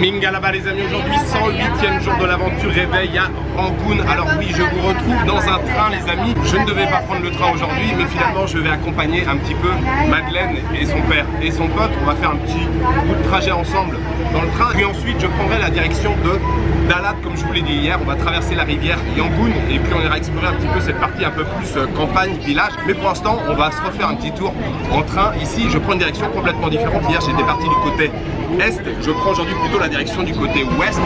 Minga là-bas les amis, aujourd'hui 108e jour de l'aventure réveil à Rangoon. Alors oui, je vous retrouve dans un train les amis. Je ne devais pas prendre le train aujourd'hui, mais finalement je vais accompagner un petit peu Madeleine et son père et son pote. On va faire un petit bout de trajet ensemble dans le train. Puis ensuite je prendrai la direction de Dalat, comme je vous l'ai dit hier. On va traverser la rivière Yangon et puis on ira explorer un petit peu cette partie un peu plus campagne, village. Mais pour l'instant, on va se refaire un petit tour en train. Ici, je prends une direction complètement différente. Hier, j'étais parti du côté est. Je prends aujourd'hui plutôt la direction du côté ouest.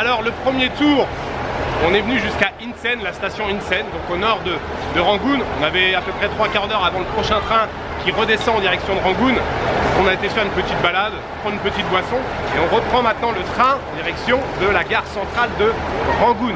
Alors le premier tour, on est venu jusqu'à Insen, la station Insen, donc au nord de Rangoon. On avait à peu près 3/4 d'heure avant le prochain train qui redescend en direction de Rangoon. On a été faire une petite balade, prendre une petite boisson et on reprend maintenant le train en direction de la gare centrale de Rangoon.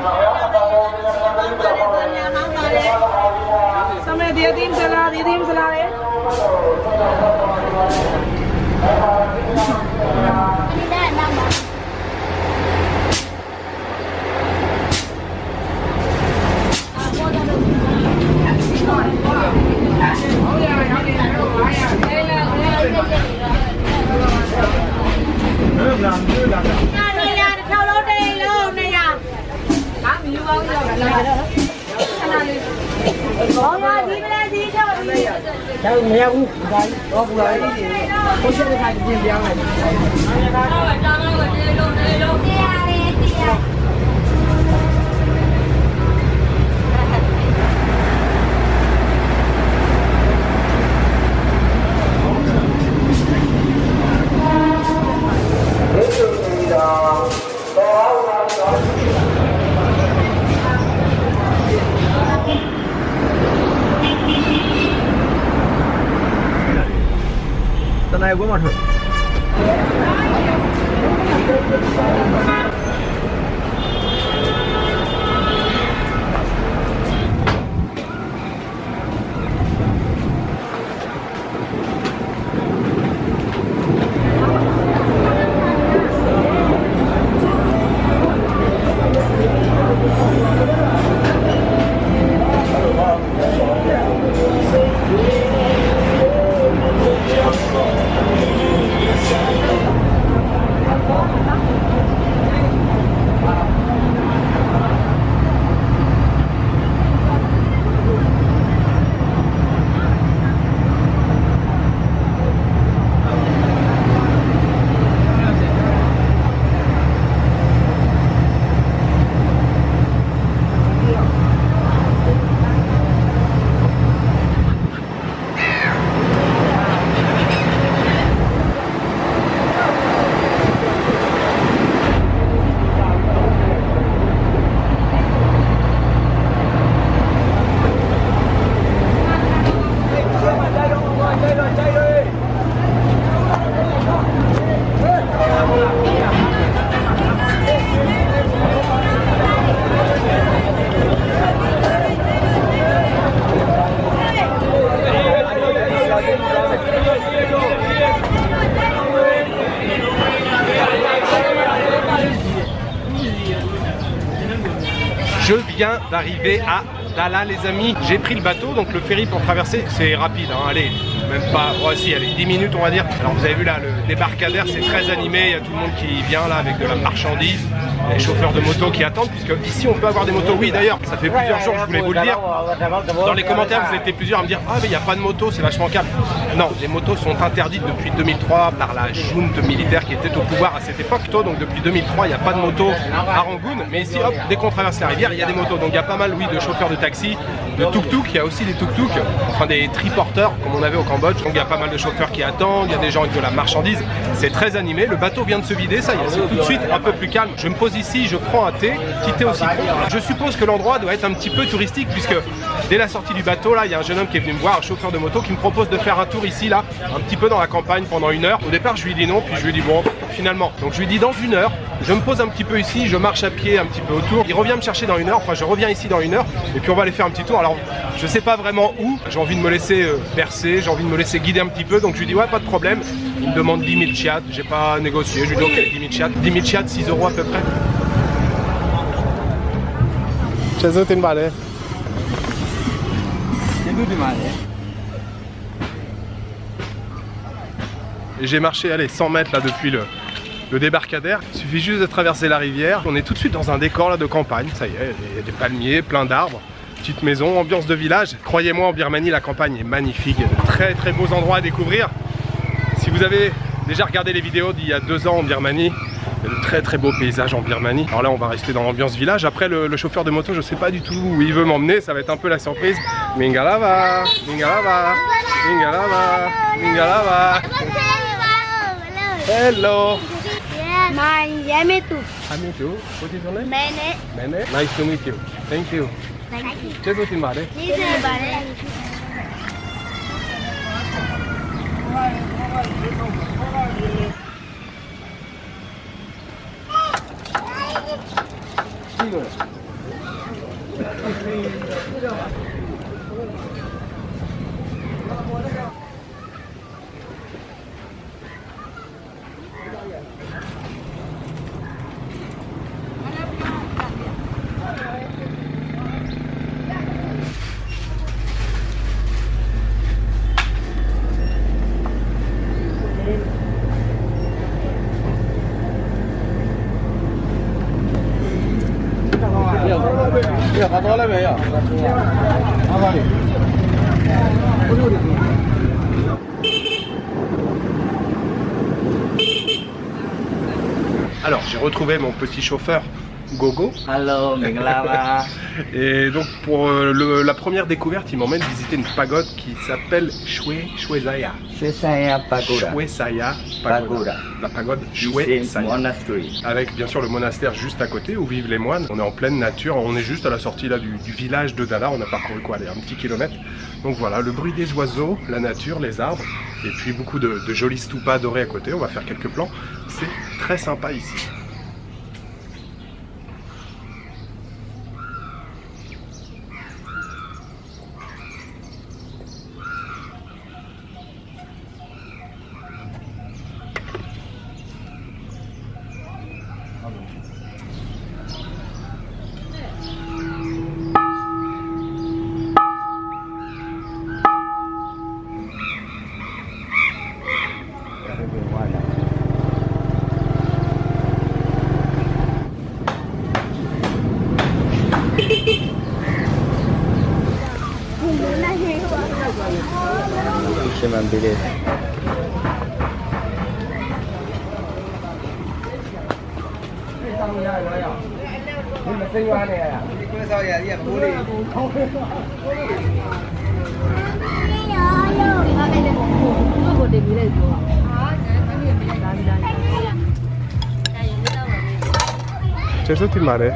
này của một vient d'arriver à Dala les amis. J'ai pris le bateau, donc le ferry pour traverser, c'est rapide, hein, allez, même pas, voici, allez, 10 minutes on va dire. Alors vous avez vu là, le débarcadère, c'est très animé, il y a tout le monde qui vient là avec de la marchandise, les chauffeurs de moto qui attendent, puisque ici on peut avoir des motos. Oui d'ailleurs, ça fait plusieurs jours que je voulais vous le dire. Dans les commentaires, vous étiez plusieurs à me dire, ah mais il n'y a pas de moto, c'est vachement calme. Non, les motos sont interdites depuis 2003 par la junte militaire qui était au pouvoir à cette époque. Donc depuis 2003, il n'y a pas de moto à Rangoon. Mais ici, hop, dès qu'on traverse la rivière, il y a des motos. Donc il y a pas mal, oui, de chauffeurs de taxi, de tuk-tuk. Il y a aussi des tuk-tuk, enfin des triporteurs, comme on avait au Cambodge. Donc il y a pas mal de chauffeurs qui attendent, il y a des gens avec de la marchandise. C'est très animé. Le bateau vient de se vider, ça y est, c'est tout de suite un peu plus calme. Je me pose ici, je prends un thé, petit thé au citron. Je suppose que l'endroit doit être un petit peu touristique, puisque dès la sortie du bateau, là, il y a un jeune homme qui est venu me voir, un chauffeur de moto, qui me propose de faire un tour ici, là, un petit peu dans la campagne pendant 1 heure. Au départ, je lui dis non, puis je lui dis bon, finalement. Donc je lui dis dans 1 heure, je me pose un petit peu ici, je marche à pied un petit peu autour. Il revient me chercher dans 1 heure, enfin je reviens ici dans 1 heure, et puis on va aller faire un petit tour. Alors je sais pas vraiment où, j'ai envie de me laisser bercer, j'ai envie de me laisser guider un petit peu, donc je lui dis ouais, pas de problème. Il me demande 10 000 chiat, j'ai pas négocié, je lui dis ok, 10 000 chiat. 10 000 chiat, 6 € à peu près. Et j'ai marché, allez, 100 mètres là depuis le débarcadère. Il suffit juste de traverser la rivière. On est tout de suite dans un décor là de campagne. Ça y est, il y a des palmiers, plein d'arbres, petite maison, ambiance de village. Croyez-moi, en Birmanie, la campagne est magnifique. Il y a de très très beaux endroits à découvrir. Si vous avez déjà regardé les vidéos d'il y a 2 ans en Birmanie, il y a de très très beaux paysages en Birmanie. Alors là, on va rester dans l'ambiance village. Après, le chauffeur de moto, je sais pas du tout où il veut m'emmener. Ça va être un peu la surprise. Mingalava, Mingalava, Mingalava, Mingalava. Hello. My Yamitu. Amitu, what is your name? Mene. Mene. Nice to meet you. Thank you. Thank you. Chezo Timare. Alors, j'ai retrouvé mon petit chauffeur Gogo. Hello, Mingalava. Et donc pour la première découverte, il m'emmène visiter une pagode qui s'appelle Shwesaya. Shwesaya Pagoda. Shwesaya Pagoda. La pagode Shwesaya. Monastery. Avec bien sûr le monastère juste à côté où vivent les moines. On est en pleine nature, on est juste à la sortie là du village de Dala. On a parcouru quoi, allez, un petit kilomètre. Donc voilà, le bruit des oiseaux, la nature, les arbres, et puis beaucoup de jolis stupas dorés à côté. On va faire quelques plans. C'est très sympa ici. Chezo Timare.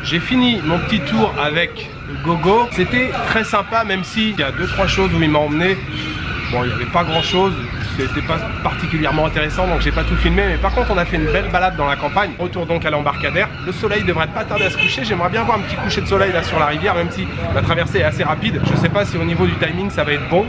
J'ai fini mon petit tour avec Gogo. C'était très sympa, même s'il y a 2-3 choses où il m'a emmené. Bon, il n'y avait pas grand chose, c'était pas particulièrement intéressant, donc j'ai pas tout filmé. Mais par contre, on a fait une belle balade dans la campagne. Retour donc à l'embarcadère. Le soleil devrait pas tarder à se coucher. J'aimerais bien voir un petit coucher de soleil là sur la rivière, même si la traversée est assez rapide. Je sais pas si au niveau du timing ça va être bon.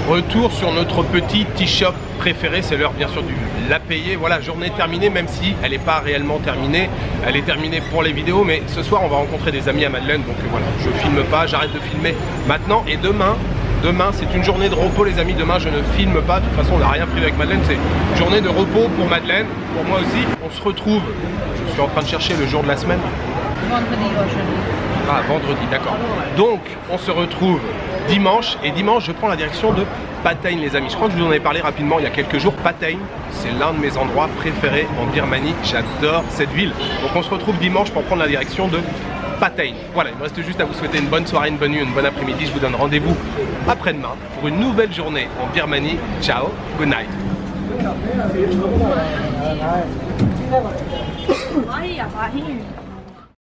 Retour sur notre petit tea shop préféré, c'est l'heure bien sûr du la payer. Voilà, journée terminée, même si elle n'est pas réellement terminée. Elle est terminée pour les vidéos, mais ce soir on va rencontrer des amis à Madeleine, donc voilà, je filme pas, j'arrête de filmer maintenant. Et demain c'est une journée de repos les amis, demain je ne filme pas, de toute façon on n'a rien prévu avec Madeleine, c'est une journée de repos pour Madeleine, pour moi aussi. On se retrouve, je suis en train de chercher le jour de la semaine. Vendredi aujourd'hui. Ah, vendredi, d'accord. Donc on se retrouve dimanche, et dimanche je prends la direction de Pattaya les amis. Je crois que je vous en avais parlé rapidement il y a quelques jours. Pattaya, c'est l'un de mes endroits préférés en Birmanie, j'adore cette ville. Donc on se retrouve dimanche pour prendre la direction de Pattaya. Voilà, il me reste juste à vous souhaiter une bonne soirée, une bonne nuit, une bonne après-midi. Je vous donne rendez-vous après-demain pour une nouvelle journée en Birmanie. Ciao, good night. Ay,